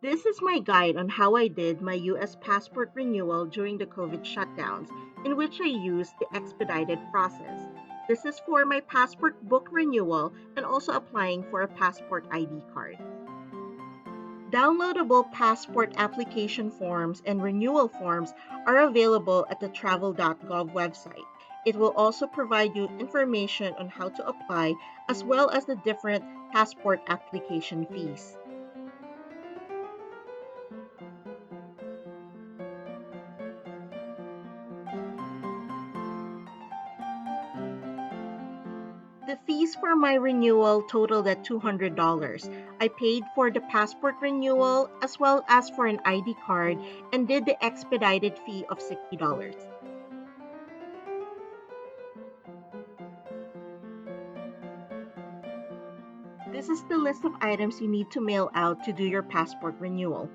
This is my guide on how I did my US passport renewal during the COVID shutdowns, in which I used the expedited process. This is for my passport book renewal and also applying for a passport ID card. Downloadable passport application forms and renewal forms are available at the travel.gov website. It will also provide you information on how to apply as well as the different passport application fees. The fees for my renewal totaled at $200. I paid for the passport renewal as well as for an ID card and did the expedited fee of $60. This is the list of items you need to mail out to do your passport renewal.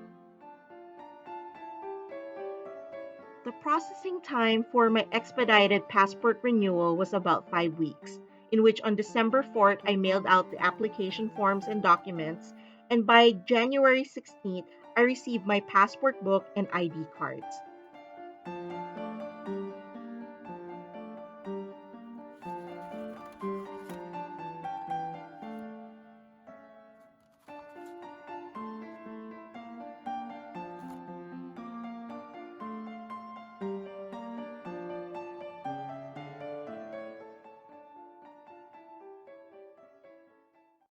The processing time for my expedited passport renewal was about 5 weeks, in which on December 4th I mailed out the application forms and documents, and by January 16th I received my passport book and ID cards.